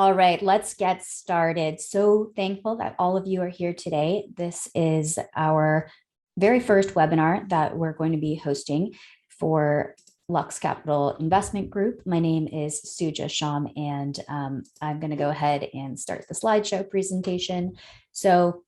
All right, let's get started. So thankful that all of you are here today. This is our very first webinar that we're going to be hosting for Lux Capital Investment Group. My name is Suja Sham, and I'm going to go ahead and start the slideshow presentation. So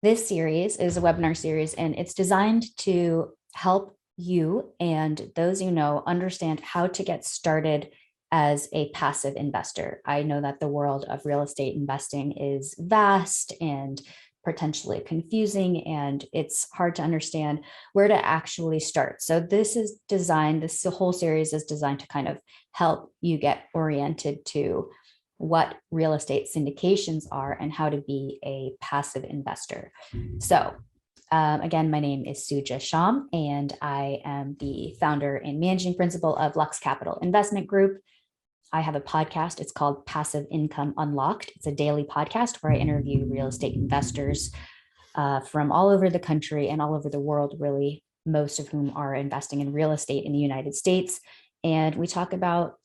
this series is a webinar series, and it's designed to help you and those you know understand how to get started as a passive investor. I know that the world of real estate investing is vast and potentially confusing, and it's hard to understand where to actually start. So this whole series is designed to kind of help you get oriented to what real estate syndications are and how to be a passive investor. So again, my name is Suja Sham, and I am the founder and managing principal of Lux Capital Investment Group. I have a podcast. It's called Passive Income Unlocked. It's a daily podcast where I interview real estate investors from all over the country and all over the world, really, most of whom are investing in real estate in the United States. And we talk about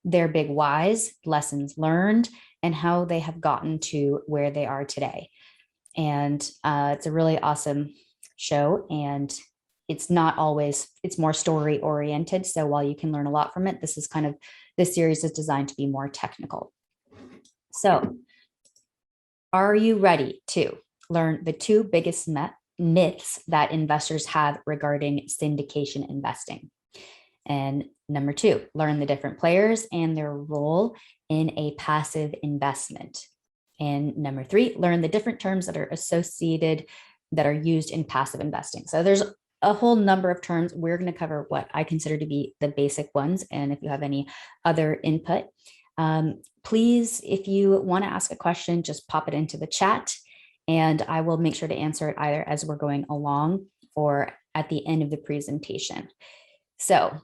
their big whys, lessons learned, and how they have gotten to where they are today. And it's a really awesome show, and it's more story oriented. So while you can learn a lot from it, this series is designed to be more technical. So are you ready to learn the two biggest myths that investors have regarding syndication investing? And number two, learn the different players and their role in a passive investment. And number three, learn the different terms that are used in passive investing. So there's a whole number of terms. We're going to cover what I consider to be the basic ones. And if you have any other input, please, if you want to ask a question, just pop it into the chat, and I will make sure to answer it either as we're going along or at the end of the presentation. So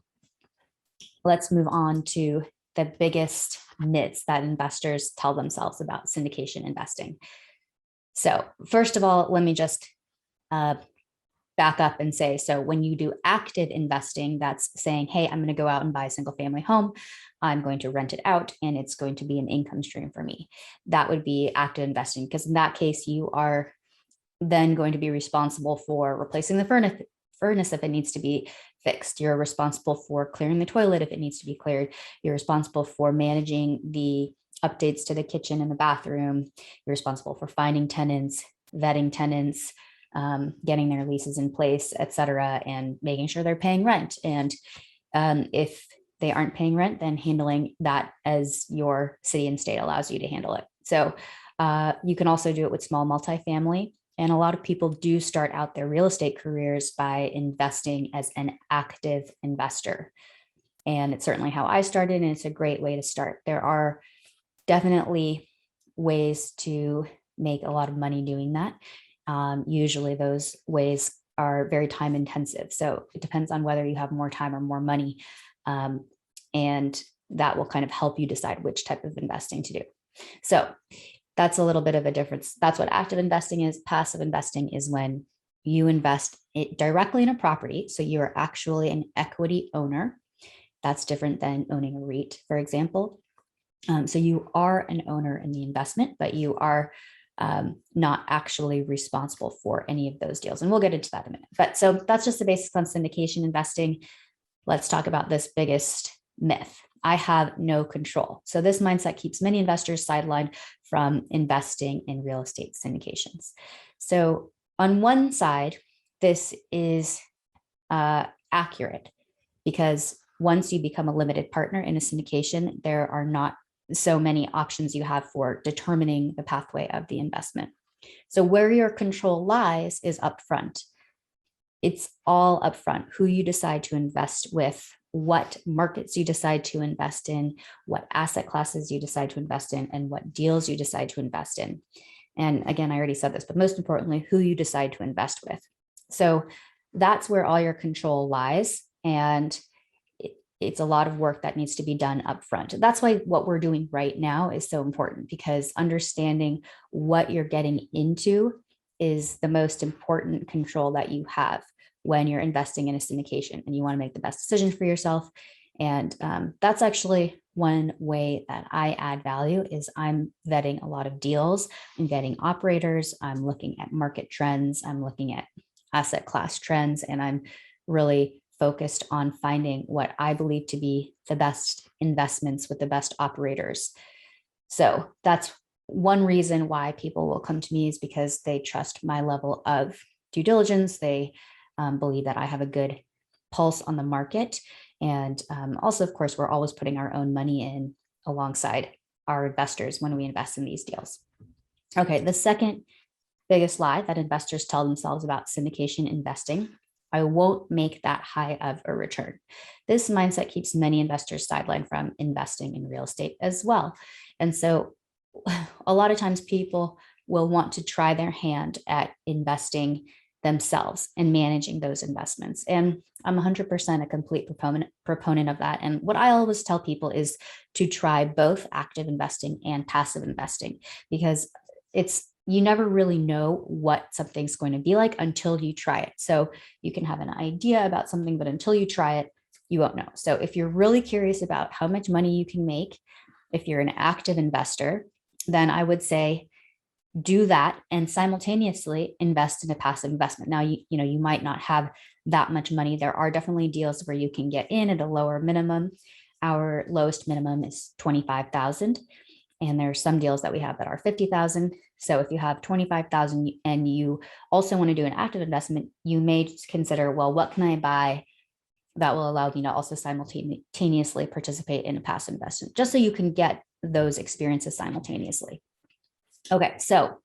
let's move on to the biggest myths that investors tell themselves about syndication investing. So first of all, let me just back up and say, so when you do active investing, that's saying, hey, I'm going to go out and buy a single family home. I'm going to rent it out, and it's going to be an income stream for me. That would be active investing, because in that case, you are then going to be responsible for replacing the furnace if it needs to be fixed. You're responsible for clearing the toilet if it needs to be cleared. You're responsible for managing the updates to the kitchen and the bathroom. You're responsible for finding tenants, vetting tenants, getting their leases in place, et cetera, and making sure they're paying rent. And if they aren't paying rent, then handling that as your city and state allows you to handle it. So you can also do it with small multifamily. And a lot of people do start out their real estate careers by investing as an active investor. And it's certainly how I started, and it's a great way to start. There are definitely ways to make a lot of money doing that. Usually those ways are very time intensive. So it depends on whether you have more time or more money. And that will kind of help you decide which type of investing to do. So that's a little bit of a difference. That's what active investing is. Passive investing is when you invest it directly in a property. So you are actually an equity owner. That's different than owning a REIT, for example. So you are an owner in the investment, but you are not actually responsible for any of those deals. And we'll get into that in a minute. But so that's just the basics on syndication investing. Let's talk about this biggest myth. I have no control. So this mindset keeps many investors sidelined from investing in real estate syndications. So on one side, this is accurate, because once you become a limited partner in a syndication, there are not so many options you have for determining the pathway of the investment. So where your control lies is upfront. It's all upfront. Who you decide to invest with, what markets you decide to invest in, what asset classes you decide to invest in, and what deals you decide to invest in. And again, I already said this, but most importantly, who you decide to invest with. So that's where all your control lies. And it's a lot of work that needs to be done up front. That's why what we're doing right now is so important, because understanding what you're getting into is the most important control that you have when you're investing in a syndication, and you want to make the best decision for yourself And that's actually one way that I add value is I'm vetting a lot of deals, I'm vetting operators, I'm looking at market trends, I'm looking at asset class trends, and I'm really focused on finding what I believe to be the best investments with the best operators. So that's one reason why people will come to me, is because they trust my level of due diligence. They believe that I have a good pulse on the market. And also, of course, we're always putting our own money in alongside our investors when we invest in these deals. Okay, the second biggest lie that investors tell themselves about syndication investing: I won't make that high of a return. This mindset keeps many investors sidelined from investing in real estate as well. And so a lot of times people will want to try their hand at investing themselves and managing those investments. And I'm 100% a complete proponent of that. And what I always tell people is to try both active investing and passive investing, because you never really know what something's going to be like until you try it. So you can have an idea about something, but until you try it, you won't know. So if you're really curious about how much money you can make, if you're an active investor, then I would say do that and simultaneously invest in a passive investment. Now, you might not have that much money. There are definitely deals where you can get in at a lower minimum. Our lowest minimum is 25,000. And there are some deals that we have that are 50,000. So if you have 25,000 and you also want to do an active investment, you may consider, well, what can I buy that will allow me to also simultaneously participate in a passive investment, just so you can get those experiences simultaneously. Okay, so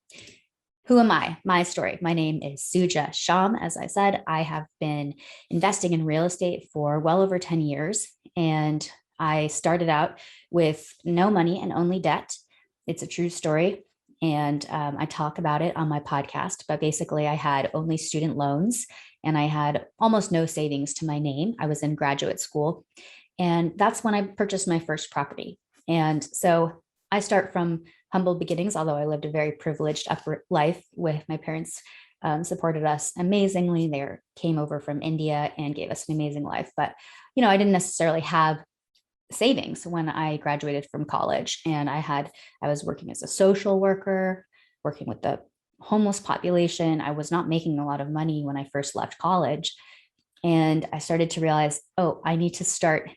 who am I? My story. My name is Suja Sham. As I said, I have been investing in real estate for well over 10 years, and I started out with no money and only debt. It's a true story, and I talk about it on my podcast, but basically I had only student loans and I had almost no savings to my name. I was in graduate school, and that's when I purchased my first property. And so I start from humble beginnings, although I lived a very privileged upper life with my parents supported us amazingly. They came over from India and gave us an amazing life. But, I didn't necessarily have savings when I graduated from college. And I was working as a social worker, working with the homeless population. I was not making a lot of money when I first left college. And I started to realize, oh, I need to start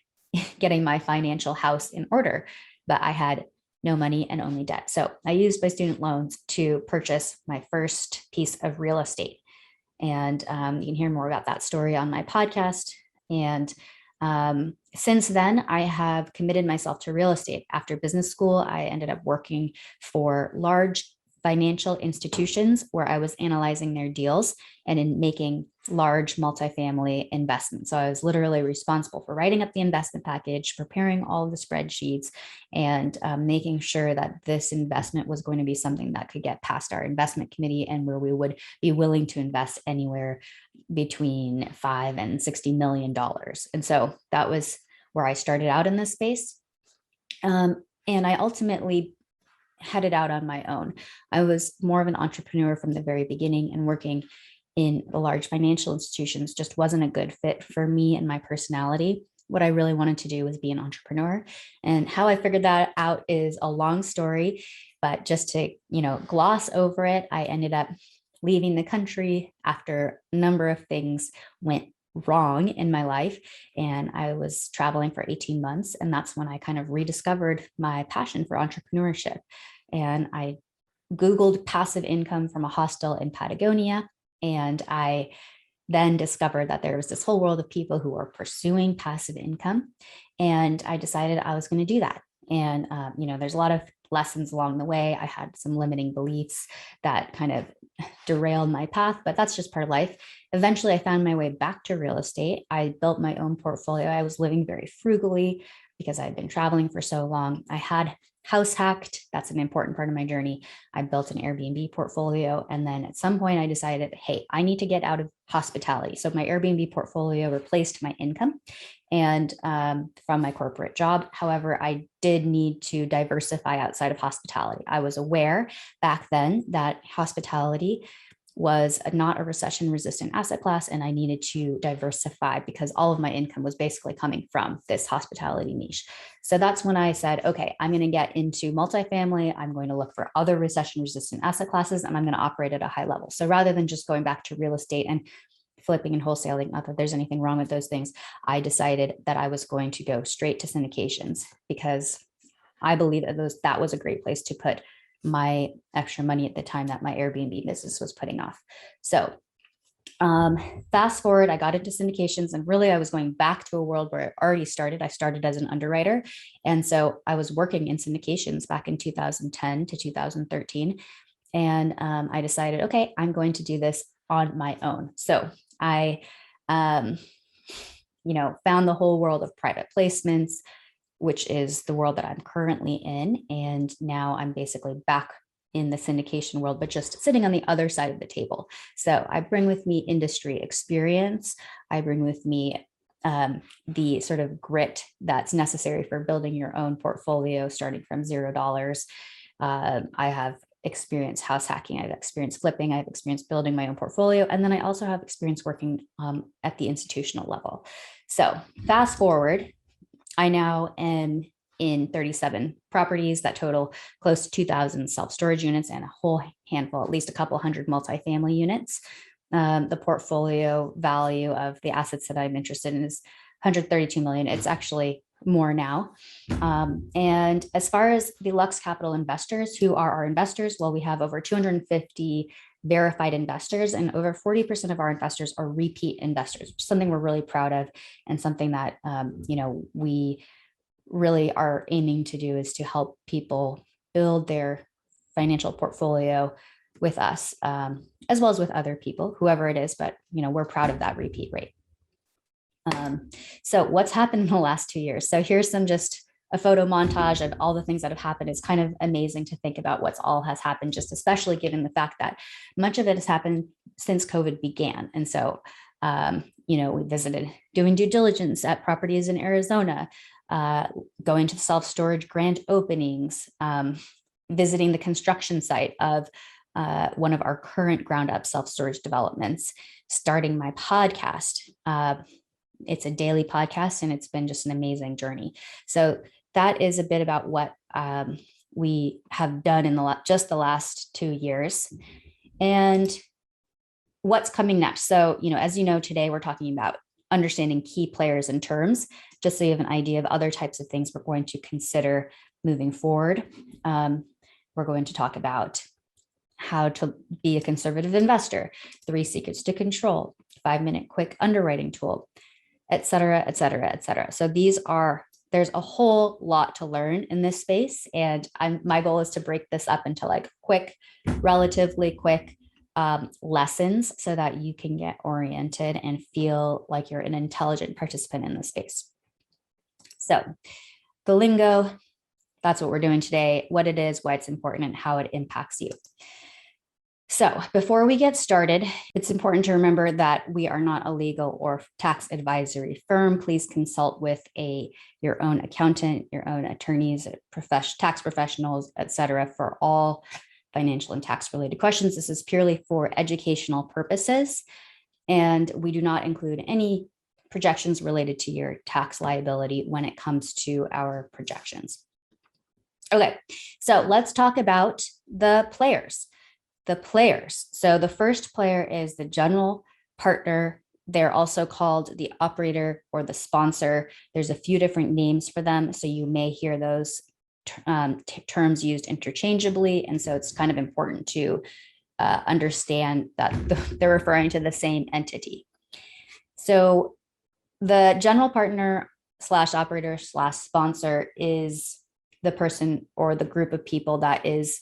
getting my financial house in order. But I had no money and only debt. So I used my student loans to purchase my first piece of real estate. And you can hear more about that story on my podcast. And since then, I have committed myself to real estate. After business school, I ended up working for large financial institutions where I was analyzing their deals and in making large multifamily investments. So I was literally responsible for writing up the investment package, preparing all of the spreadsheets, and making sure that this investment was going to be something that could get past our investment committee and where we would be willing to invest anywhere between $5 and $60 million. And so that was where I started out in this space. And I ultimately headed out on my own. I was more of an entrepreneur from the very beginning, and working in the large financial institutions just wasn't a good fit for me and my personality. What I really wanted to do was be an entrepreneur. And how I figured that out is a long story, but just to, gloss over it, I ended up leaving the country after a number of things went wrong in my life. And I was traveling for 18 months. And that's when I kind of rediscovered my passion for entrepreneurship. And I Googled passive income from a hostel in Patagonia. And I then discovered that there was this whole world of people who were pursuing passive income. And I decided I was going to do that. And, there's a lot of lessons along the way. I had some limiting beliefs that kind of derailed my path, but that's just part of life. Eventually, I found my way back to real estate. I built my own portfolio. I was living very frugally because I had been traveling for so long. I had house hacked. That's an important part of my journey. I built an Airbnb portfolio. And then at some point I decided, hey, I need to get out of hospitality. So my Airbnb portfolio replaced my income and from my corporate job. However, I did need to diversify outside of hospitality. I was aware back then that hospitality was not a recession resistant asset class, and I needed to diversify because all of my income was basically coming from this hospitality niche. So that's when I said, okay, I'm going to get into multifamily. I'm going to look for other recession resistant asset classes, and I'm going to operate at a high level. So rather than just going back to real estate and flipping and wholesaling, not that there's anything wrong with those things, I decided that I was going to go straight to syndications because I believe that was a great place to put my extra money at the time that my Airbnb business was putting off. So fast forward, I got into syndications, and really I was going back to a world where it already started. I started as an underwriter. And so I was working in syndications back in 2010 to 2013. And I decided, okay, I'm going to do this on my own. So I, found the whole world of private placements, which is the world that I'm currently in. And now I'm basically back in the syndication world, but just sitting on the other side of the table. So I bring with me industry experience. I bring with me the sort of grit that's necessary for building your own portfolio, starting from $0. I have experience house hacking, I have experience flipping, I have experience building my own portfolio, and then I also have experience working at the institutional level. So fast forward, I now am in 37 properties that total close to 2,000 self-storage units and a whole handful, at least a couple hundred multifamily units. The portfolio value of the assets that I'm interested in is 132 million. It's actually more now. And as far as the Lux Capital investors, who are our investors, well, we have over 250 verified investors, and over 40% of our investors are repeat investors, something we're really proud of, and something that we really are aiming to do is to help people build their financial portfolio with us, as well as with other people, whoever it is, but we're proud of that repeat rate. So what's happened in the last 2 years? So here's just a photo montage of all the things that have happened. It's kind of amazing to think about what's all has happened, just especially given the fact that much of it has happened since COVID began. And so, we visited doing due diligence at properties in Arizona, going to self-storage grand openings, visiting the construction site of one of our current ground up self-storage developments, starting my podcast. It's a daily podcast, and it's been just an amazing journey. So that is a bit about what we have done in just the last 2 years and what's coming next. So, as you know, today we're talking about understanding key players and terms, just so you have an idea of other types of things we're going to consider moving forward. We're going to talk about how to be a conservative investor, 3 secrets to control, 5-minute quick underwriting tool, et cetera, et cetera, et cetera. So there's a whole lot to learn in this space. And my goal is to break this up into relatively quick lessons so that you can get oriented and feel like you're an intelligent participant in the space. So the lingo, that's what we're doing today, what it is, why it's important, and how it impacts you. So before we get started, it's important to remember that we are not a legal or tax advisory firm. Please consult with your own accountant, your own attorneys, tax professionals, et cetera, for all financial and tax related questions. This is purely for educational purposes, and we do not include any projections related to your tax liability when it comes to our projections. Okay, so let's talk about the players. So the first player is the general partner. They're also called the operator or the sponsor. There's a few different names for them, so you may hear those terms used interchangeably. And so it's kind of important to understand that they're referring to the same entity. So the general partner / operator / sponsor is the person or the group of people that is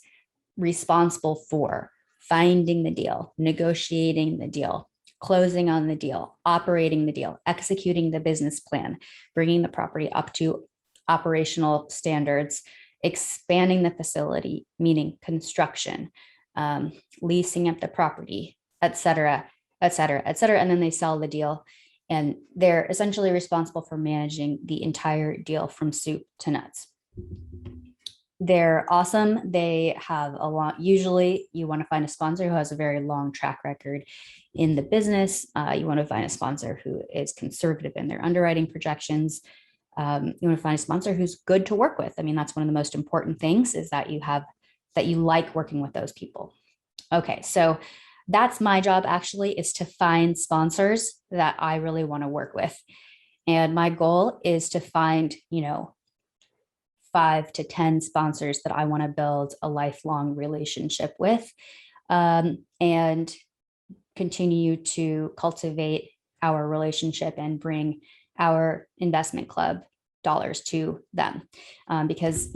responsible for finding the deal, negotiating the deal, closing on the deal, operating the deal, executing the business plan, bringing the property up to operational standards, expanding the facility, meaning construction, leasing up the property, et cetera, et cetera, et cetera. And then they sell the deal, and they're essentially responsible for managing the entire deal from soup to nuts. They're awesome. They have a lot. Usually you want to find a sponsor who has a very long track record in the business. You want to find a sponsor who is conservative in their underwriting projections. You want to find a sponsor who's good to work with. I mean, that's one of the most important things, is that you like working with those people. Okay, so that's my job, actually, is to find sponsors that I really want to work with. And my goal is to find, 5 to 10 sponsors that I want to build a lifelong relationship with, and continue to cultivate our relationship and bring our investment club dollars to them. Because,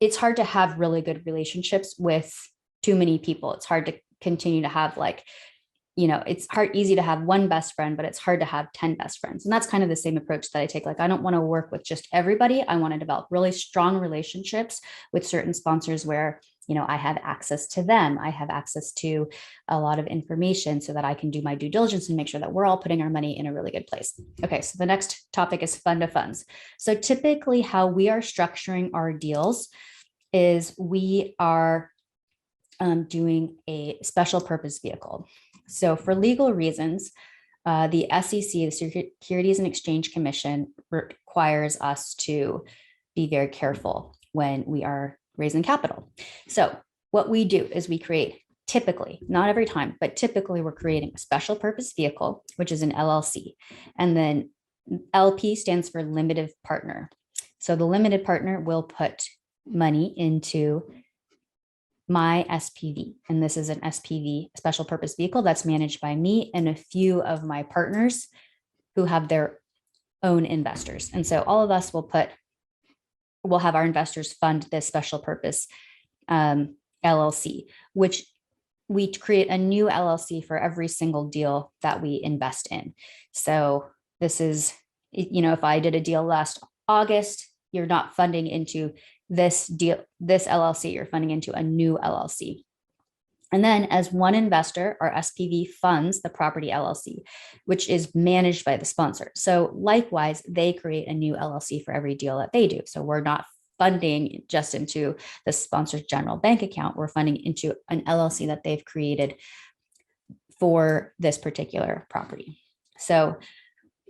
it's hard to have really good relationships with too many people. It's hard to continue to have it's easy to have one best friend, but it's hard to have 10 best friends. And that's kind of the same approach that I take. Like, I don't want to work with just everybody. I want to develop really strong relationships with certain sponsors where, I have access to them. I have access to a lot of information so that I can do my due diligence and make sure that we're all putting our money in a really good place. Okay, so the next topic is fund of funds. So typically how we are structuring our deals is we are doing a special purpose vehicle. So for legal reasons, the SEC, the Securities and Exchange Commission, requires us to be very careful when we are raising capital. So what we do is we create, typically, not every time, but typically we're creating a special purpose vehicle, which is an LLC. And then LP stands for limited partner. So the limited partner will put money into my SPV. And this is an SPV, special purpose vehicle, that's managed by me and a few of my partners who have their own investors. And so all of us we'll have our investors fund this special purpose LLC, which we create a new LLC for every single deal that we invest in. So this is, if I did a deal last August, you're not funding into this LLC, you're funding into a new LLC. And then as one investor, our SPV funds the property LLC, which is managed by the sponsor. So likewise, they create a new LLC for every deal that they do. So we're not funding just into the sponsor's general bank account. We're funding into an LLC that they've created for this particular property. So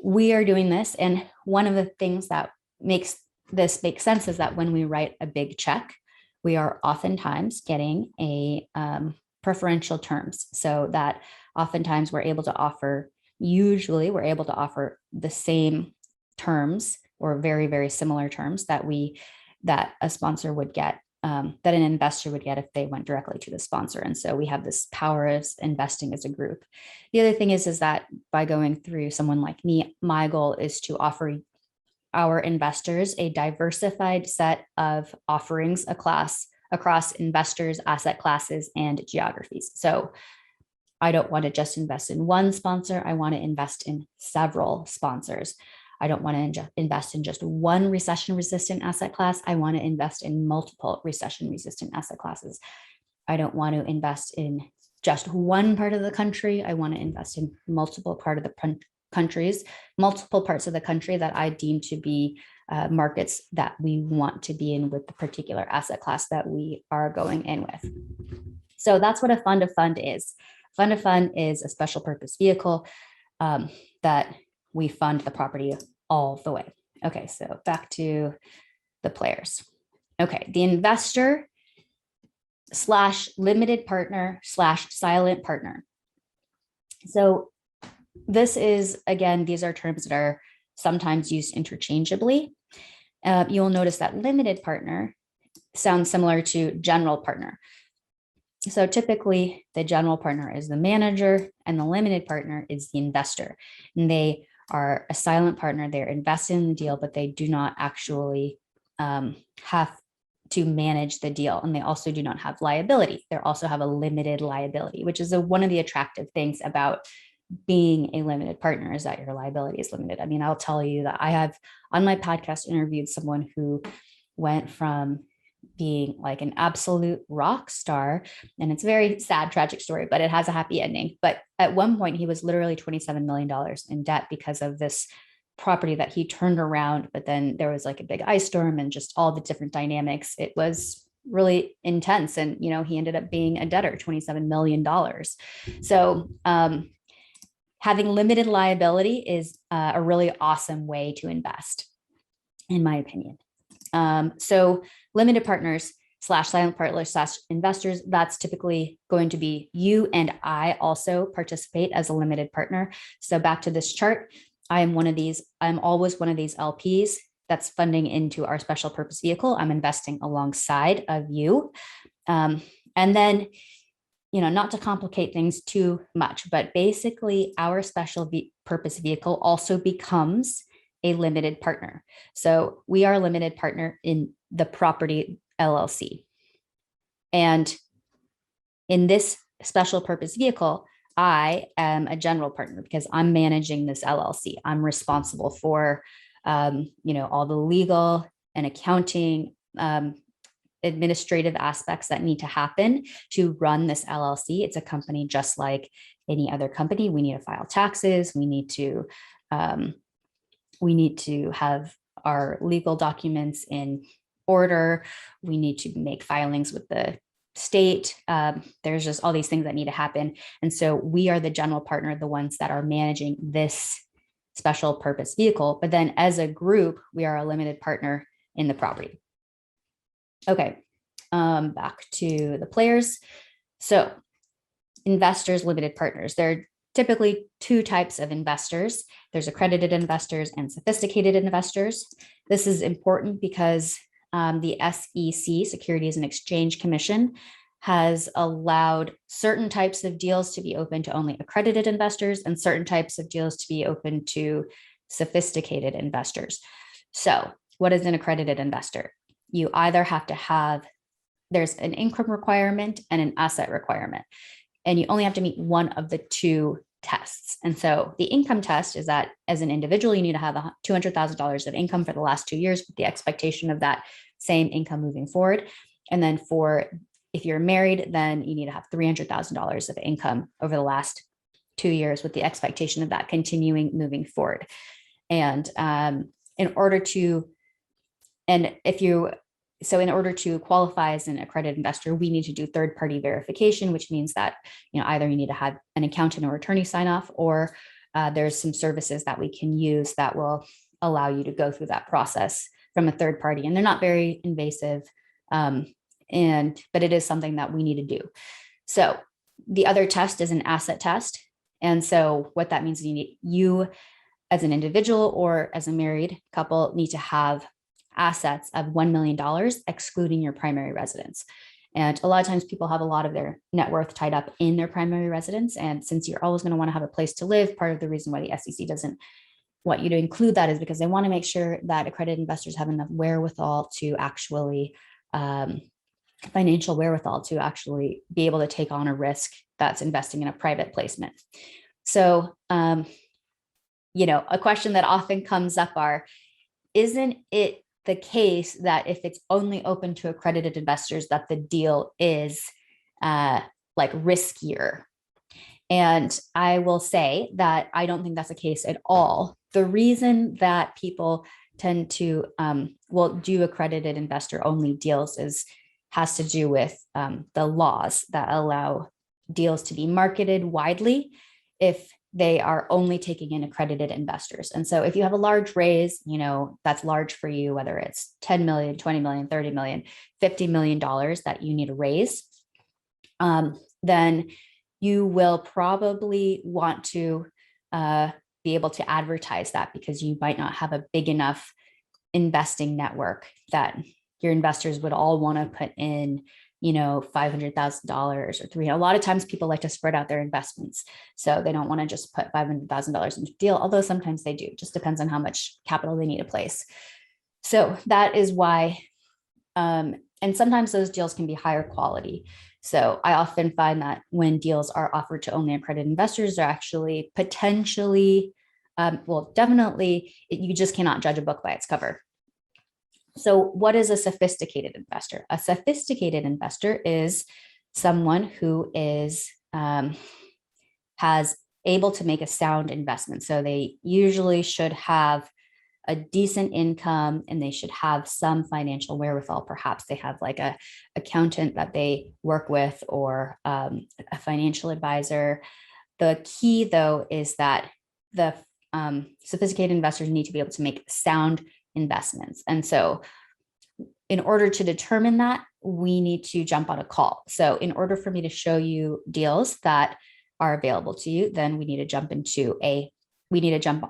we are doing this. And one of the things that makes this make sense is that when we write a big check, we are oftentimes getting a preferential terms, so that oftentimes usually we're able to offer the same terms or very, very similar terms that a sponsor would get, that an investor would get if they went directly to the sponsor. And so we have this power of investing as a group. The other thing is that by going through someone like me, my goal is to offer our investors a diversified set of offerings across investors, asset classes, and geographies. So I don't want to just invest in one sponsor. I want to invest in several sponsors. I don't want to invest in just one recession-resistant asset class. I want to invest in multiple recession-resistant asset classes. I don't want to invest in just one part of the country. I want to invest in multiple parts of the country that I deem to be markets that we want to be in with the particular asset class that we are going in with. So that's what a fund of fund is. Fund of fund is a special purpose vehicle that we fund the property all the way. Okay, so back to the players. Okay, the investor / limited partner / silent partner. So this is, again, these are terms that are sometimes used interchangeably. You'll notice that limited partner sounds similar to general partner. So typically the general partner is the manager and the limited partner is the investor. And they are a silent partner. They're invested in the deal, but they do not actually have to manage the deal. And they also do not have liability. They also have a limited liability, which is one of the attractive things about being a limited partner, is that your liability is limited. I mean, I'll tell you that I have on my podcast interviewed someone who went from being like an absolute rock star, and it's a very sad, tragic story, but it has a happy ending. But at one point he was literally $27 million in debt because of this property that he turned around, but then there was like a big ice storm and just all the different dynamics. It was really intense. And, he ended up being a debtor, $27 million. So having limited liability is a really awesome way to invest, in my opinion. So limited partners / silent partners / investors, that's typically going to be you and I also participate as a limited partner. So back to this chart, I'm always one of these LPs that's funding into our special purpose vehicle. I'm investing alongside of you. And then, not to complicate things too much, but basically our special purpose vehicle also becomes a limited partner. So we are a limited partner in the property LLC. And in this special purpose vehicle, I am a general partner because I'm managing this LLC. I'm responsible for, all the legal and accounting, administrative aspects that need to happen to run this LLC. It's a company just like any other company. We need to file taxes. We need to have our legal documents in order. We need to make filings with the state. There's just all these things that need to happen. And so we are the general partner, the ones that are managing this special purpose vehicle. But then as a group, we are a limited partner in the property. Okay, back to the players. So investors, limited partners. There are typically two types of investors. There's accredited investors and sophisticated investors. This is important because the SEC, Securities and Exchange Commission, has allowed certain types of deals to be open to only accredited investors and certain types of deals to be open to sophisticated investors. So what is an accredited investor? You either have to have, there's an income requirement and an asset requirement, and you only have to meet one of the two tests. And so the income test is that as an individual, you need to have $200,000 of income for the last 2 years with the expectation of that same income moving forward. And then if you're married, then you need to have $300,000 of income over the last 2 years with the expectation of that continuing moving forward. And in order to qualify as an accredited investor, we need to do third-party verification, which means that either you need to have an accountant or attorney sign off, or there's some services that we can use that will allow you to go through that process from a third party. And they're not very invasive, but it is something that we need to do. So the other test is an asset test. And so what that means is you as an individual or as a married couple need to have assets of $1 million, excluding your primary residence. And a lot of times people have a lot of their net worth tied up in their primary residence. And since you're always going to want to have a place to live, part of the reason why the SEC doesn't want you to include that is because they want to make sure that accredited investors have enough wherewithal to actually, financial wherewithal to actually be able to take on a risk that's investing in a private placement. So, a question that often comes up isn't it the case that if it's only open to accredited investors that the deal is riskier? And I will say that I don't think that's the case at all. The reason that people tend to do accredited investor only deals has to do with the laws that allow deals to be marketed widely if they are only taking in accredited investors. And so if you have a large raise, that's large for you, whether it's 10 million, 20 million, 30 million, $50 million that you need to raise, then you will probably want to be able to advertise that because you might not have a big enough investing network that your investors would all want to put in, $500,000 or $300,000. A lot of times people like to spread out their investments. So they don't want to just put $500,000 into a deal, although sometimes they do. It just depends on how much capital they need to place. So that is why, and sometimes those deals can be higher quality. So I often find that when deals are offered to only accredited investors, they're actually potentially, definitely, you just cannot judge a book by its cover. So what is a sophisticated investor? A sophisticated investor is someone who has able to make a sound investment. So they usually should have a decent income and they should have some financial wherewithal. Perhaps they have like a accountant that they work with or a financial advisor. The key though is that the sophisticated investors need to be able to make sound investments. And so in order to determine that, we need to jump on a call. So in order for me to show you deals that are available to you, then we need to jump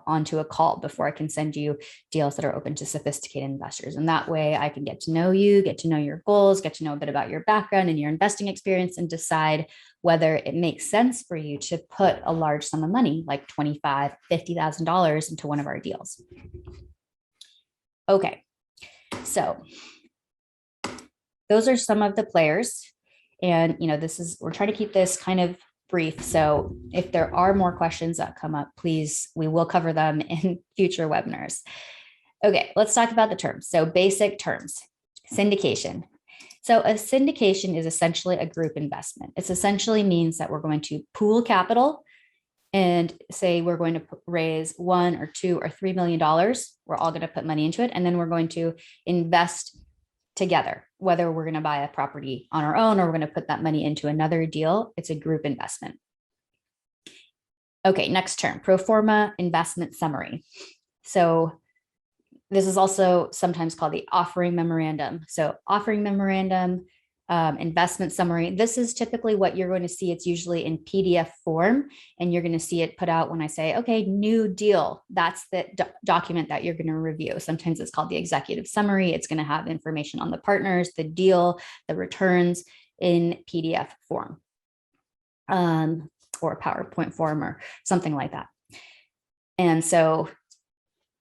onto a call before I can send you deals that are open to sophisticated investors. And that way I can get to know you, get to know your goals, get to know a bit about your background and your investing experience, and decide whether it makes sense for you to put a large sum of money, like $25,000, $50,000 into one of our deals. Okay, so those are some of the players. And, we're trying to keep this kind of brief. So if there are more questions that come up, please, we will cover them in future webinars. Okay, let's talk about the terms. So basic terms, syndication. So a syndication is essentially a group investment. It essentially means that we're going to pool capital and say we're going to raise $1 or $2 or $3 million. We're all going to put money into it. And then we're going to invest together, whether we're going to buy a property on our own or we're going to put that money into another deal. It's a group investment. Okay, next term, pro forma investment summary. So this is also sometimes called the offering memorandum. So offering memorandum, investment summary. This is typically what you're going to see. It's usually in PDF form, and you're going to see it put out when I say, okay, new deal. That's the document that you're going to review. Sometimes it's called the executive summary. It's going to have information on the partners, the deal, the returns in PDF form, or PowerPoint form or something like that. And so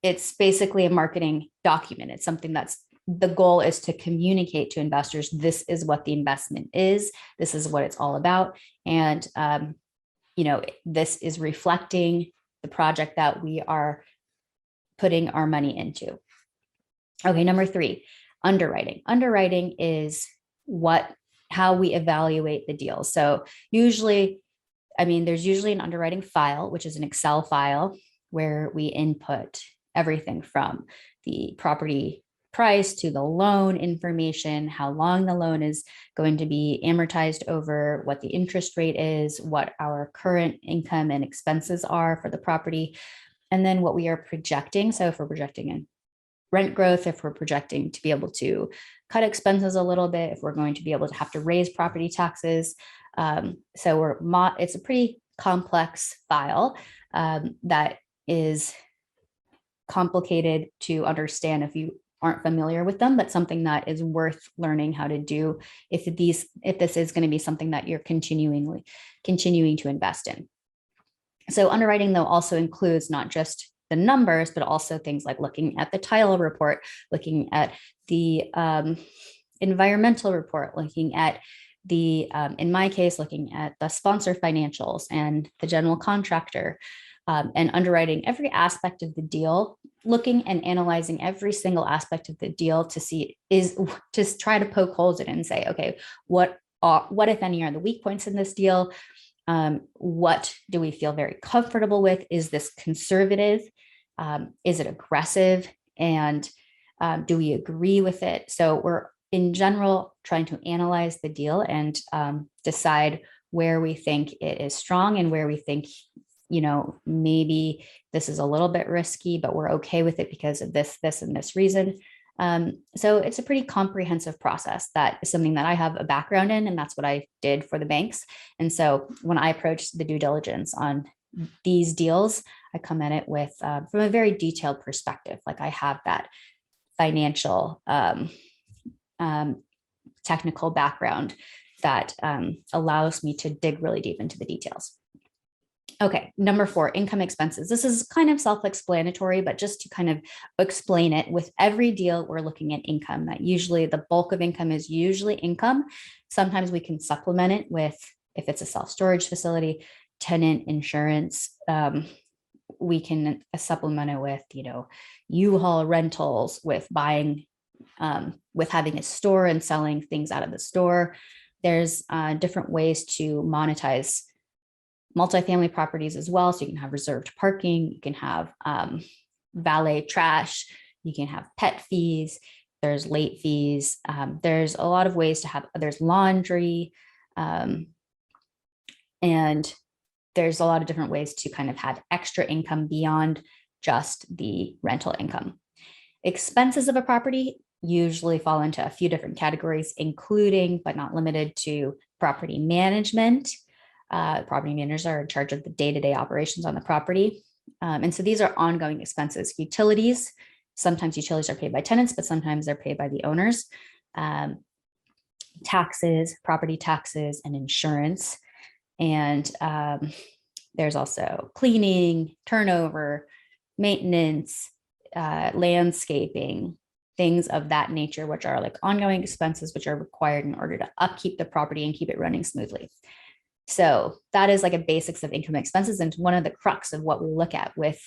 it's basically a marketing document. It's something that's the goal is to communicate to investors, this is what the investment is, this is what it's all about. And, this is reflecting the project that we are putting our money into. Okay, number 3, underwriting. Underwriting is how we evaluate the deal. So there's usually an underwriting file, which is an Excel file where we input everything from the property price to the loan information, how long the loan is going to be amortized over, what the interest rate is, what our current income and expenses are for the property, and then what we are projecting. So if we're projecting in rent growth, if we're projecting to be able to cut expenses a little bit, if we're going to be able to have to raise property taxes. It's a pretty complex file that is complicated to understand if you aren't familiar with them, but something that is worth learning how to do if this is going to be something that you're continuing to invest in. So underwriting, though, also includes not just the numbers, but also things like looking at the title report, looking at the environmental report, looking at the, in my case, looking at the sponsor financials and the general contractor, and underwriting every aspect of the deal, looking and analyzing every single aspect of the deal to try to poke holes in it and say, okay, what if any are the weak points in this deal? What do we feel very comfortable with? Is this conservative? Is it aggressive? And do we agree with it? So we're in general trying to analyze the deal and decide where we think it is strong and where we think, maybe this is a little bit risky, but we're okay with it because of this, and this reason. So it's a pretty comprehensive process. That is something that I have a background in, and that's what I did for the banks. And so when I approach the due diligence on these deals, I come at it with from a very detailed perspective. Like I have that financial technical background that allows me to dig really deep into the details. Okay, number 4, income expenses. This is kind of self-explanatory, but just to kind of explain it, with every deal, we're looking at income. That usually the bulk of income is usually income. Sometimes we can supplement it with, if it's a self-storage facility, tenant insurance. We can supplement it with, U-Haul rentals, with buying, with having a store and selling things out of the store. There's different ways to monetize multifamily properties as well. So you can have reserved parking, you can have valet trash, you can have pet fees, there's late fees. There's a lot of ways to have, there's laundry, and there's a lot of different ways to kind of have extra income beyond just the rental income. Expenses of a property usually fall into a few different categories, including, but not limited to, property management. Property managers are in charge of the day-to-day operations on the property. And so these are ongoing expenses. Utilities, sometimes utilities are paid by tenants, but sometimes they're paid by the owners. Taxes, property taxes, and insurance. And there's also cleaning, turnover, maintenance, landscaping, things of that nature, which are like ongoing expenses, which are required in order to upkeep the property and keep it running smoothly. So that is like a basics of income expenses. And one of the crux of what we look at with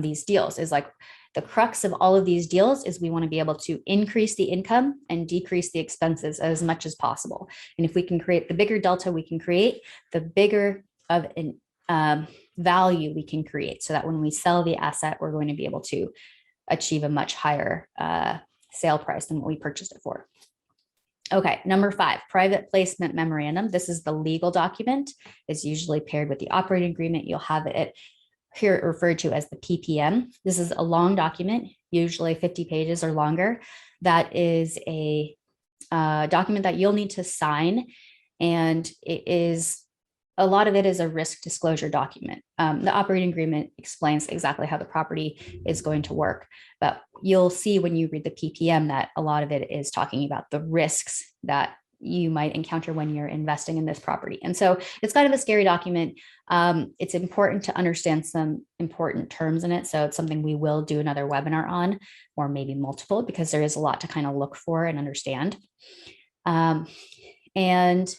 these deals is like the crux of all of these deals is we want to be able to increase the income and decrease the expenses as much as possible. And if we can create the bigger delta we can create, the bigger of an value we can create, so that when we sell the asset, we're going to be able to achieve a much higher sale price than what we purchased it for. Okay, number 5, private placement memorandum. This is the legal document. It's usually paired with the operating agreement. You'll have it here referred to as the PPM. This is a long document, usually 50 pages or longer. That is a document that you'll need to sign, and a lot of it is a risk disclosure document. The operating agreement explains exactly how the property is going to work, but you'll see when you read the PPM that a lot of it is talking about the risks that you might encounter when you're investing in this property. And so it's kind of a scary document. It's important to understand some important terms in it. So it's something we will do another webinar on, or maybe multiple, because there is a lot to kind of look for and understand. And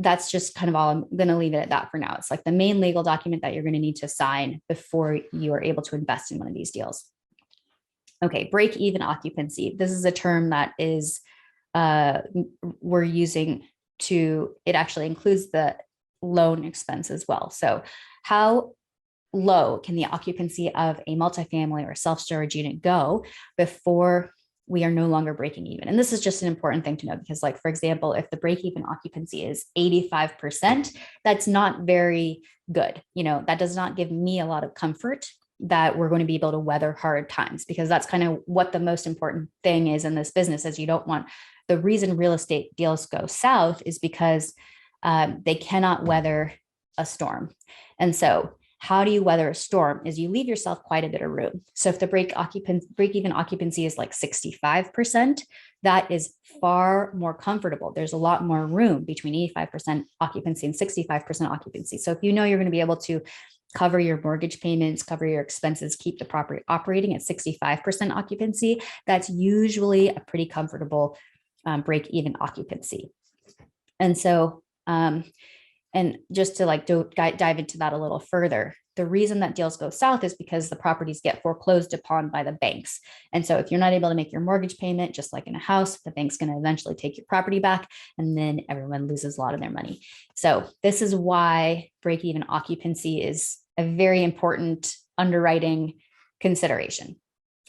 that's just kind of all. I'm going to leave it at that for now. It's like the main legal document that you're going to need to sign before you are able to invest in one of these deals. Okay, break-even occupancy. This is a term that is we're using to, it actually includes the loan expense as well. So how low can the occupancy of a multifamily or self-storage unit go before we are no longer breaking even? And this is just an important thing to know, because like, for example, if the break-even occupancy is 85%, that's not very good. You know, that does not give me a lot of comfort that we're going to be able to weather hard times, because that's kind of what the most important thing is in this business. Is you don't want, the reason real estate deals go south is because they cannot weather a storm. And so how do you weather a storm is you leave yourself quite a bit of room. So if the break-even occupancy is like 65%, that is far more comfortable. There's a lot more room between 85% occupancy and 65% occupancy. So if you know you're going to be able to cover your mortgage payments, cover your expenses, keep the property operating at 65% occupancy, that's usually a pretty comfortable break-even occupancy. And so, and just to like dive into that a little further, the reason that deals go south is because the properties get foreclosed upon by the banks. And so if you're not able to make your mortgage payment, just like in a house, the bank's going to eventually take your property back, and then everyone loses a lot of their money. So this is why break-even occupancy is a very important underwriting consideration.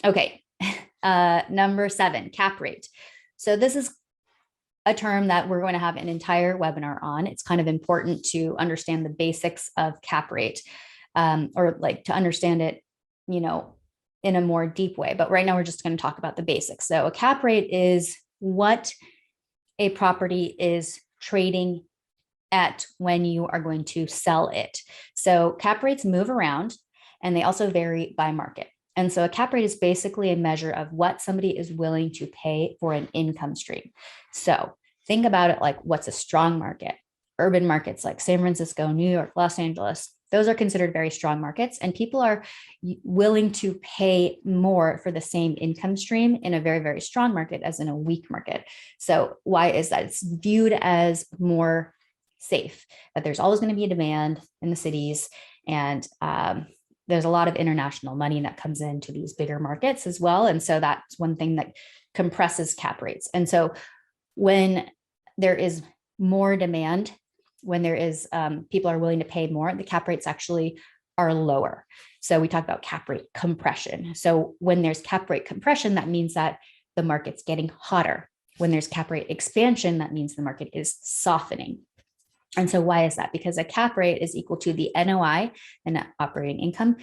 Okay, number 7, cap rate. So this is a term that we're going to have an entire webinar on. It's kind of important to understand the basics of cap rate, or like to understand it, you know, in a more deep way. But right now we're just going to talk about the basics. So a cap rate is what a property is trading at when you are going to sell it. So cap rates move around, and they also vary by market. And so a cap rate is basically a measure of what somebody is willing to pay for an income stream. So think about it like, what's a strong market? Urban markets like San Francisco, New York, Los Angeles, those are considered very strong markets, and people are willing to pay more for the same income stream in a very, very strong market as in a weak market. So why is that? It's viewed as more safe, that there's always going to be a demand in the cities, and there's a lot of international money that comes into these bigger markets as well. And so that's one thing that compresses cap rates. And so when there is more demand when there is people are willing to pay more, the cap rates actually are lower. So we talk about cap rate compression. So when there's cap rate compression, that means that the market's getting hotter. When there's cap rate expansion, that means the market is softening. And so why is that? Because a cap rate is equal to the NOI, the net operating income,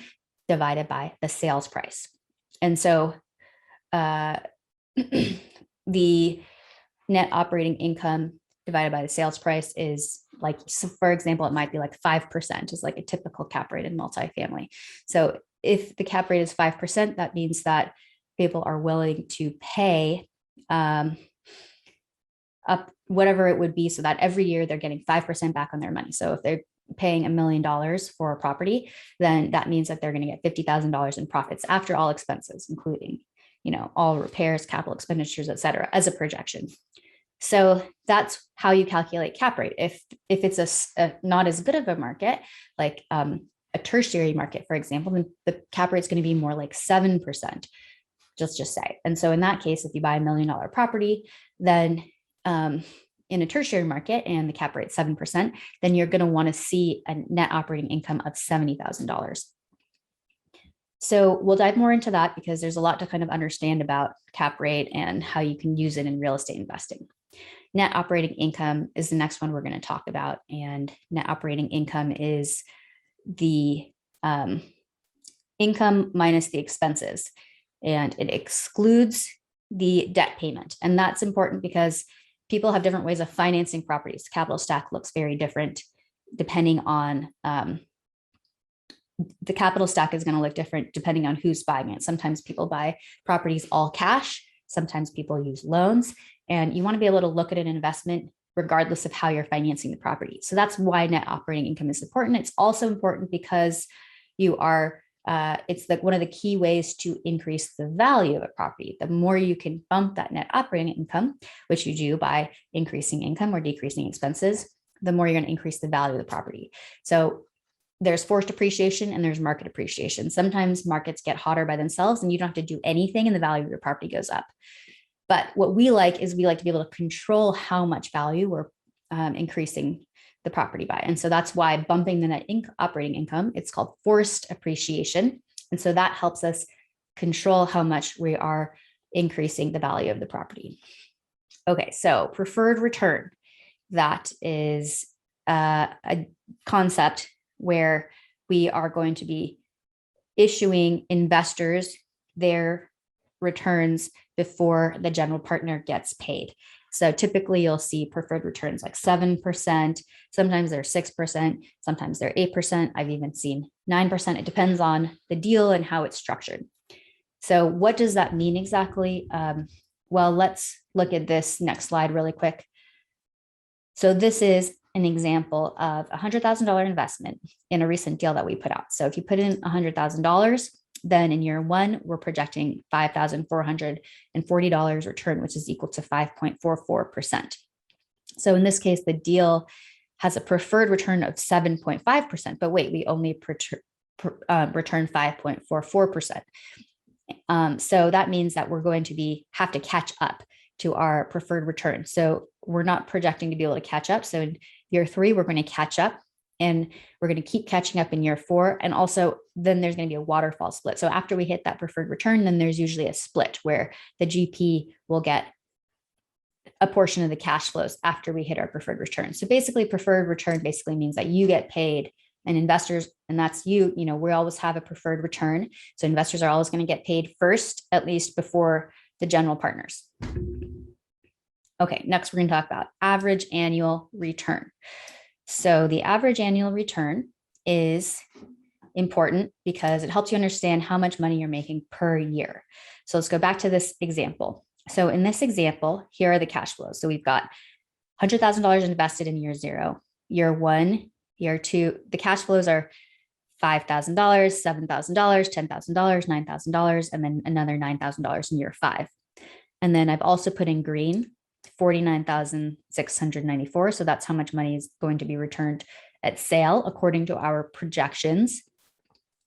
divided by the sales price. And so the net operating income divided by the sales price is like, so for example, it might be like 5% is like a typical cap rate in multifamily. So if the cap rate is 5%, that means that people are willing to pay up whatever it would be, so that every year they're getting 5% back on their money. So if they're paying $1 million for a property, then that means that they're going to get $50,000 in profits after all expenses, including, all repairs, capital expenditures, et cetera, as a projection. So that's how you calculate cap rate. If it's a not as good of a market, like a tertiary market, for example, then the cap rate is going to be more like 7%, just say. And so in that case, if you buy $1 million property, then in a tertiary market and the cap rate 7%, then you're going to want to see a net operating income of $70,000. So we'll dive more into that because there's a lot to kind of understand about cap rate and how you can use it in real estate investing. Net operating income is the next one we're going to talk about. And net operating income is the income minus the expenses. And it excludes the debt payment. And that's important because people have different ways of financing properties. The capital stack looks very different depending on the capital stack is going to look different depending on who's buying it. Sometimes people buy properties all cash. Sometimes people use loans, and you want to be able to look at an investment regardless of how you're financing the property. So that's why net operating income is important. It's also important because it's like one of the key ways to increase the value of a property. The more you can bump that net operating income, which you do by increasing income or decreasing expenses, the more you're going to increase the value of the property. So there's forced appreciation and there's market appreciation. Sometimes markets get hotter by themselves and you don't have to do anything and the value of your property goes up. But what we like is we like to be able to control how much value we're increasing the property by. And so that's why bumping the net operating income, it's called forced appreciation. And so that helps us control how much we are increasing the value of the property. Okay, so preferred return. That is a concept where we are going to be issuing investors their returns before the general partner gets paid. So typically you'll see preferred returns like 7%, sometimes they're 6%, sometimes they're 8%. I've even seen 9%. It depends on the deal and how it's structured. So what does that mean exactly? Well, let's look at this next slide really quick. So this is an example of a $100,000 investment in a recent deal that we put out. So if you put in $100,000, then in year one, we're projecting $5,440 return, which is equal to 5.44%. So in this case, the deal has a preferred return of 7.5%, but wait, we only return 5.44%. So that means that we're going to have to catch up to our preferred return. So we're not projecting to be able to catch up. So in year three, we're going to catch up and we're going to keep catching up in year four. And also then there's going to be a waterfall split. So after we hit that preferred return, then there's usually a split where the GP will get a portion of the cash flows after we hit our preferred return. So basically preferred return basically means that you get paid and investors, and that's we always have a preferred return. So investors are always going to get paid first, at least before the general partners. Okay, next we're going to talk about average annual return. So the average annual return is important because it helps you understand how much money you're making per year. So let's go back to this example. So in this example, here are the cash flows. So we've got $100,000 invested in year zero, year one, year two. The cash flows are $5,000, $7,000, $10,000, $9,000, and then another $9,000 in year five. And then I've also put in green $49,694. So that's how much money is going to be returned at sale according to our projections.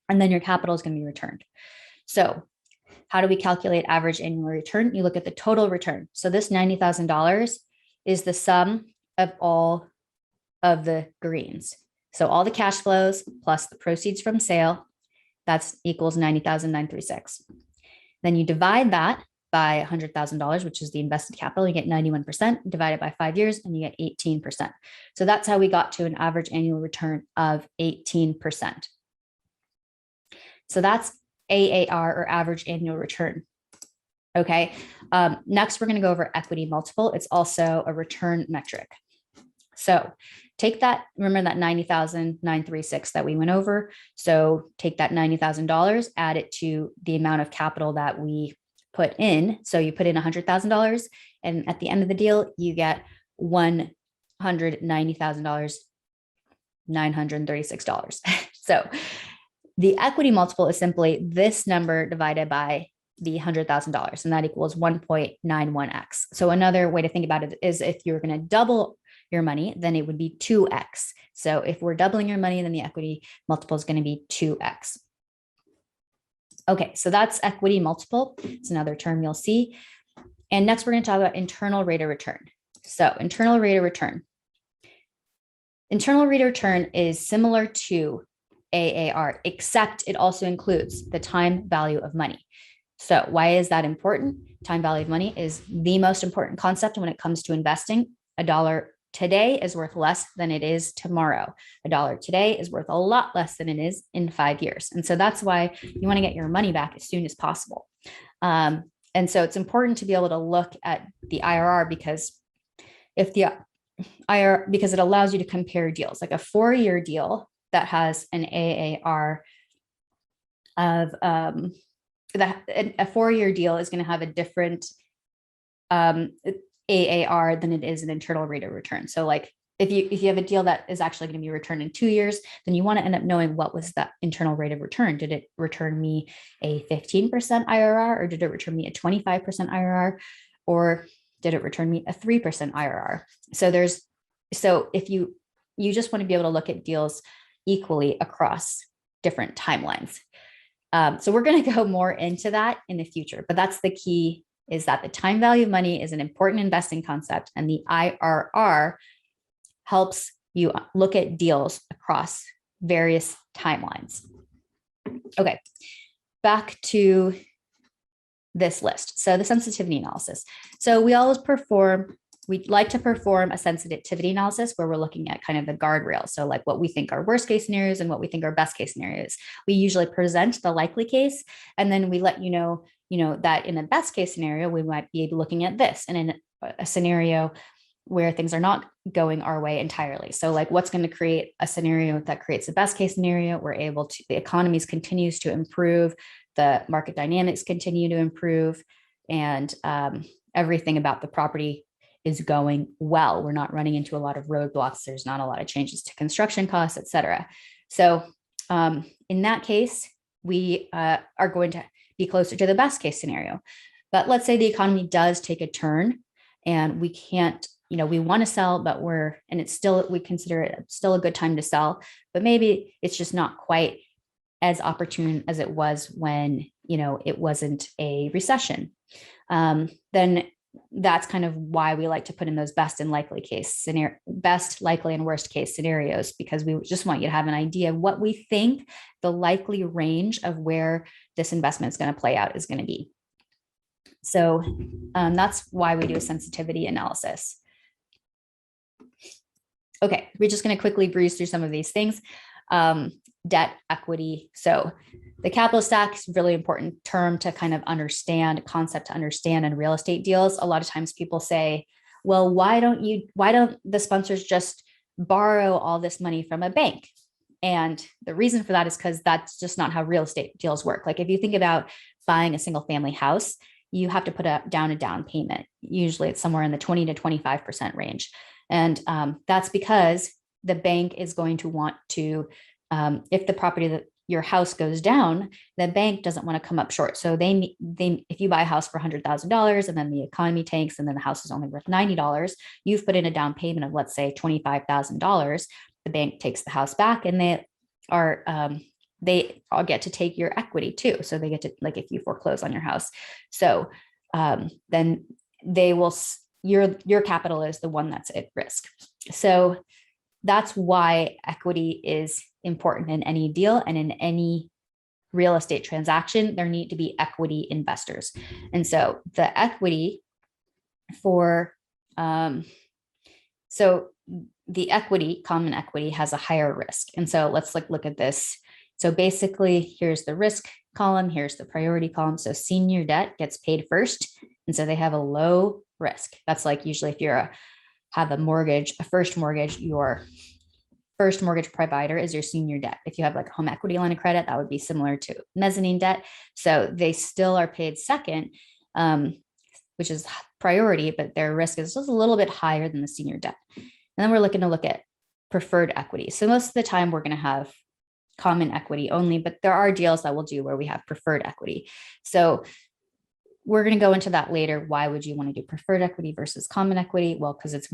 And then your capital is going to be returned. So how do we calculate average annual return? You look at the total return. So this $90,000 is the sum of all of the greens. So all the cash flows plus the proceeds from sale, that's equals 90,936. Then you divide that by $100,000, which is the invested capital, you get 91%, divide it by 5 years, and you get 18%. So that's how we got to an average annual return of 18%. So that's AAR, or average annual return. Okay. Next, we're going to go over equity multiple. It's also a return metric. So take that, remember that 90,936 that we went over. So take that $90,000, add it to the amount of capital that we put in. So you put in $100,000, and at the end of the deal, you get $190,000, $936. So the equity multiple is simply this number divided by the $100,000, and that equals 1.91x. So another way to think about it is if you're going to double your money, then it would be 2x. So if we're doubling your money, then the equity multiple is going to be 2x. Okay, so that's equity multiple. It's another term you'll see. And next, we're going to talk about internal rate of return. So internal rate of return. Internal rate of return is similar to AAR, except it also includes the time value of money. So why is that important? Time value of money is the most important concept when it comes to investing. A dollar today is worth less than it is tomorrow. A dollar today is worth a lot less than it is in 5 years. And so that's why you want to get your money back as soon as possible. And so it's important to be able to look at the IRR because if the IRR, because it allows you to compare deals, like a 4-year deal that has an AAR of that a 4-year deal is going to have a different AAR than it is an internal rate of return. So like if you have a deal that is actually going to be returned in 2 years, then you want to end up knowing what was that internal rate of return. Did it return me a 15% IRR, or did it return me a 25% IRR, or did it return me a 3% IRR? So if you just want to be able to look at deals equally across different timelines. So we're going to go more into that in the future, but that's the key, is that the time value of money is an important investing concept, and the IRR helps you look at deals across various timelines. Okay, back to this list. So the sensitivity analysis. So we'd like to perform a sensitivity analysis where we're looking at kind of the guardrails. So like what we think are worst case scenarios and what we think are best case scenarios. We usually present the likely case, and then we let you know that in the best case scenario, we might be looking at this, and in a scenario where things are not going our way entirely. So like what's going to create a scenario that creates the best case scenario, the economy continues to improve, the market dynamics continue to improve, and everything about the property is going well. We're not running into a lot of roadblocks. There's not a lot of changes to construction costs, et cetera. So in that case, we are going to be closer to the best case scenario. But let's say the economy does take a turn and we can't, we want to sell, but we consider it still a good time to sell, but maybe it's just not quite as opportune as it was when, it wasn't a recession. Then that's kind of why we like to put in those best and likely case scenario, best, likely, and worst case scenarios, because we just want you to have an idea of what we think the likely range of where this investment is going to play out is going to be. So that's why we do a sensitivity analysis. Okay, we're just going to quickly breeze through some of these things. Debt, equity. So the capital stack is a really important term to kind of understand, concept to understand in real estate deals. A lot of times people say, well, why don't the sponsors just borrow all this money from a bank? And the reason for that is because that's just not how real estate deals work. Like if you think about buying a single family house, you have to put down a down payment. Usually it's somewhere in the 20 to 25% range. And that's because the bank is going to want to, if the property that your house goes down, the bank doesn't want to come up short. So if you buy a house for $100,000 and then the economy tanks and then the house is only worth $90, you've put in a down payment of, let's say, $25,000. The bank takes the house back, and they all get to take your equity too. So they get to, like, if you foreclose on your house. So then they will, your capital is the one that's at risk. So that's why equity is important in any deal and in any real estate transaction. There need to be equity investors. And so the equity for, so the equity, common equity, has a higher risk. And so let's look at this. So basically, here's the risk column, here's the priority column. So senior debt gets paid first. And so they have a low risk. That's like usually if you're have a mortgage, a first mortgage, your first mortgage provider is your senior debt. If you have like a home equity line of credit, that would be similar to mezzanine debt. So they still are paid second, which is priority, but their risk is just a little bit higher than the senior debt. And then we're looking to look at preferred equity. So most of the time we're going to have common equity only, but there are deals that we'll do where we have preferred equity. So we're going to go into that later. Why would you want to do preferred equity versus common equity? Well, because it's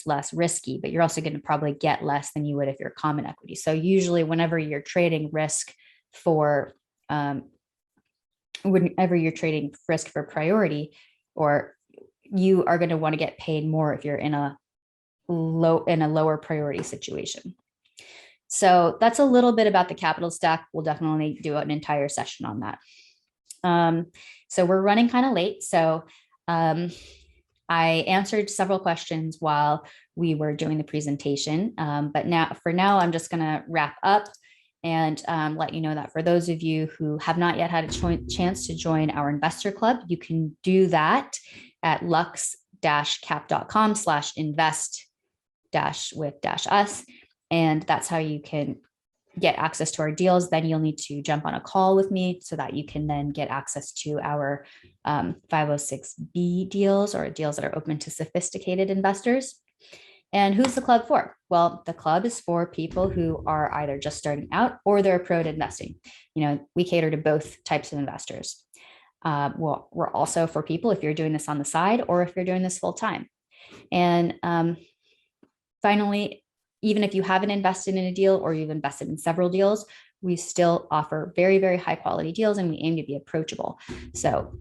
less risky, but you're also going to probably get less than you would if you're common equity. So usually whenever you're trading risk for, priority, or you are going to want to get paid more if you're in a lower priority situation. So that's a little bit about the capital stack. We'll definitely do an entire session on that. So we're running kind of late. So I answered several questions while we were doing the presentation. But for now, I'm just going to wrap up and let you know that for those of you who have not yet had a chance to join our investor club, you can do that at lux-cap.com/invest-with-us. And that's how you can get access to our deals. Then you'll need to jump on a call with me so that you can then get access to our 506B deals, or deals that are open to sophisticated investors. And who's the club for? Well, the club is for people who are either just starting out or they're pro to investing. We cater to both types of investors. Well, we're also for people if you're doing this on the side or if you're doing this full time. And finally, even if you haven't invested in a deal or you've invested in several deals, we still offer very, very high quality deals, and we aim to be approachable. So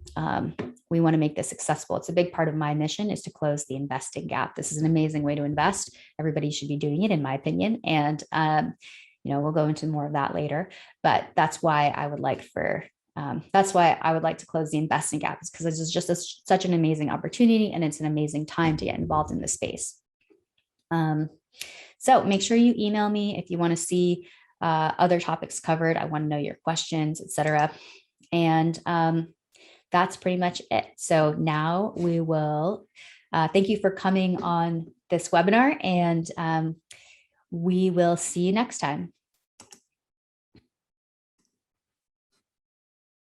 we want to make this accessible. It's a big part of my mission, is to close the investing gap. This is an amazing way to invest. Everybody should be doing it, in my opinion. And we'll go into more of that later. But that's why I would like to close the investing gap, is because this is just such an amazing opportunity, and it's an amazing time to get involved in this space. So make sure you email me if you want to see other topics covered. I want to know your questions, etc. And that's pretty much it. So now we will thank you for coming on this webinar, and we will see you next time.